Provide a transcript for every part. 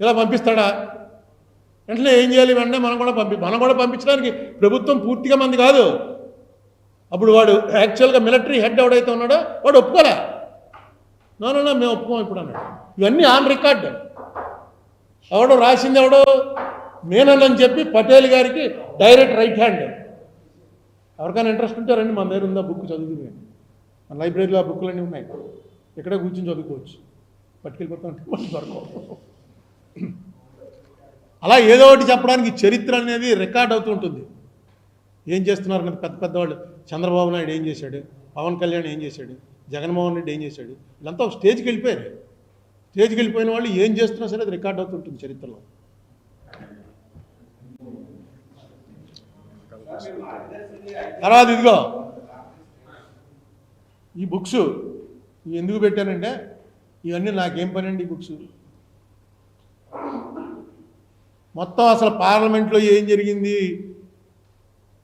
ఇలా పంపిస్తాడా? వెంటనే ఏం చేయాలి? వెంటనే మనం కూడా పంపించడానికి ప్రభుత్వం పూర్తిగా మంది కాదు. అప్పుడు వాడు యాక్చువల్గా మిలిటరీ హెడ్ ఎవడైతే ఉన్నాడో వాడు ఒప్పుకోలే. నో మేము ఒప్పుకోం ఇప్పుడు అన్నాడు. ఇవన్నీ ఆన్ రికార్డ్. ఎవడో రాసింది ఎవడో మేనల్ అని చెప్పి పటేల్ గారికి డైరెక్ట్ రైట్ హ్యాండ్. ఎవరికైనా ఇంట్రెస్ట్ ఉంటే రండి, మన దగ్గర ఉందా బుక్ చదువుకుని. మన లైబ్రరీలో ఆ బుక్కులన్నీ ఉన్నాయి, ఇక్కడే కూర్చొని చదువుకోవచ్చు. పట్టుకెళ్ళిపోతా ఉంటే దొరకవు. అలా ఏదో ఒకటి చెప్పడానికి చరిత్ర అనేది రికార్డ్ అవుతూ ఉంటుంది. ఏం చేస్తున్నారు కదా పెద్ద పెద్దవాళ్ళు. చంద్రబాబు నాయుడు ఏం చేశాడు, పవన్ కళ్యాణ్ ఏం చేశాడు, జగన్మోహన్ రెడ్డి ఏం చేశాడు, వీళ్ళంతా ఒక స్టేజ్కి వెళ్ళిపోయారు. స్టేజ్కి వెళ్ళిపోయిన వాళ్ళు ఏం చేస్తున్నా సరే అది రికార్డ్ అవుతుంటుంది చరిత్రలో. తర్వాత ఇదిగో ఈ బుక్స్ ఎందుకు పెట్టానంటే, ఇవన్నీ నాకేం పని అండి ఈ బుక్స్. మొత్తం అసలు పార్లమెంట్లో ఏం జరిగింది,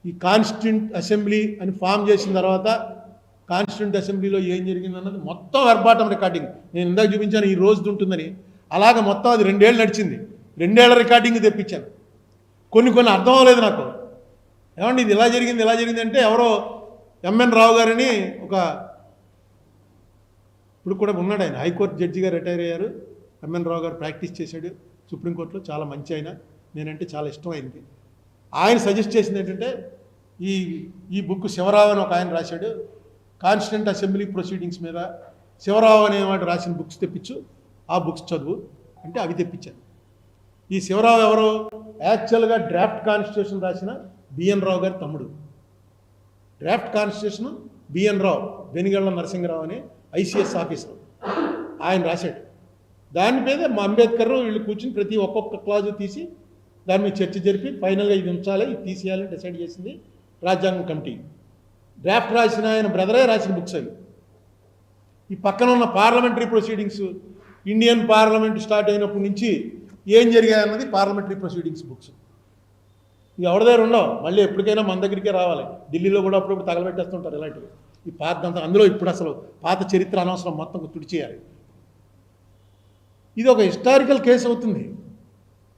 ఈ కాన్స్టిట్యూంట్ అసెంబ్లీ అని ఫామ్ చేసిన తర్వాత కాన్స్టిట్యూంట్ అసెంబ్లీలో ఏం జరిగింది అన్నది మొత్తం వెర్బాటం రికార్డింగ్. నేను ఇందాక చూపించాను ఈ రోజు ఉంటుందని. అలాగే మొత్తం అది 2 ఏళ్ళు నడిచింది. 2 ఏళ్ల రికార్డింగ్ తెప్పించాను. కొన్ని అర్థం అవ్వలేదు నాకు. ఏమండి ఇది ఇలా జరిగింది అంటే ఎవరో ఎంఎన్ రావు గారని ఒక, ఇప్పుడు కూడా ఉన్నాడు ఆయన, హైకోర్టు జడ్జిగా రిటైర్ అయ్యారు. ఎంఎన్ రావు గారు ప్రాక్టీస్ చేశాడు సుప్రీంకోర్టులో, చాలా మంచి ఆయన, నేనంటే చాలా ఇష్టం ఆయనకి. ఆయన సజెస్ట్ చేసింది ఏంటంటే ఈ బుక్ శివరావు అని ఒక ఆయన రాశాడు, కాన్స్టిట్యూంట్ అసెంబ్లీ ప్రొసీడింగ్స్ మీద శివరావు అనేవాడు రాసిన బుక్స్ తెప్పించు, ఆ బుక్స్ చదువు అంటే అవి తెప్పించాను. ఈ శివరావు ఎవరు? యాక్చువల్గా డ్రాఫ్ట్ కాన్స్టిట్యూషన్ రాసిన బిఎన్ రావు గారి తమ్ముడు. డ్రాఫ్ట్ కాన్స్టిట్యూషన్ బిఎన్ రావు, బెనిగళ్ళ నరసింహరావు అని ఐసీఎస్ ఆఫీసర్, ఆయన రాశాడు. దాని మీద మా అంబేద్కర్ వీళ్ళు కూర్చుని ప్రతి ఒక్కొక్క క్లాజు తీసి దాని మీద చర్చ జరిపి ఫైనల్గా ఇది ఉంచాలి, ఇది తీసేయాలని డిసైడ్ చేసింది రాజ్యాంగం కమిటీ. డ్రాఫ్ట్ రాసిన ఆయన బ్రదరే రాసిన బుక్స్ అవి. ఈ పక్కన ఉన్న parliamentary proceedings, Indian parliament start అయినప్పటి నుంచి ఏం జరిగాయన్నది పార్లమెంటరీ ప్రొసీడింగ్స్ బుక్స్. ఇవి ఎవరి దగ్గర ఉండవు, మళ్ళీ ఎప్పటికైనా మన దగ్గరికే రావాలి. ఢిల్లీలో కూడా అప్పుడప్పుడు తగలబెట్టేస్తుంటారు ఇలాంటివి. ఈ పాత అందులో ఇప్పుడు అసలు పాత చరిత్ర అనవసరం, మొత్తం తుడిచేయాలి. ఇది ఒక హిస్టారికల్ కేసు అవుతుంది.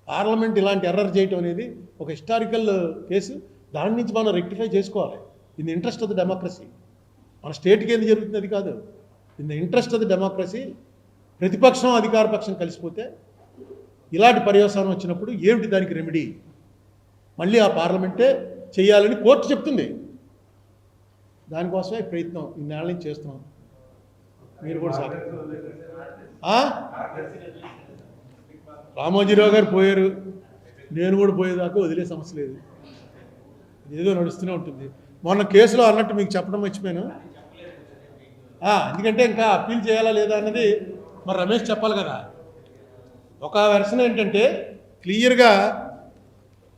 పార్లమెంట్ ఇలాంటి ఎర్రర్ చేయటం అనేది ఒక హిస్టారికల్ కేసు. దాని నుంచి మనం రెక్టిఫై చేసుకోవాలి. In the interest of the democracy. మన స్టేట్కి ఏంది జరుగుతుంది అది కాదు, in the interest of the democracy. ప్రతిపక్షం అధికార పక్షం కలిసిపోతే ఇలాంటి పర్యవసానం వచ్చినప్పుడు ఏమిటి దానికి రెమెడీ? మళ్ళీ ఆ పార్లమెంటే చేయాలని కోర్టు చెప్తుంది. దానికోసమే ప్రయత్నం ఇన్నేళ్ళ నుంచి చేస్తున్నాం. మీరు కూడా సార్ రామోజీరావు గారు పోయారు, నేను కూడా పోయేదాకా వదిలే సమస్య లేదు, ఏదో నడుస్తూనే ఉంటుంది. మొన్న కేసులో అన్నట్టు మీకు చెప్పడం మర్చిపోయాను. ఎందుకంటే ఇంకా అప్పీల్ చేయాలా లేదా అన్నది మరి రమేష్ చెప్పాలి కదా. ఒక వెర్షన్ ఏంటంటే క్లియర్గా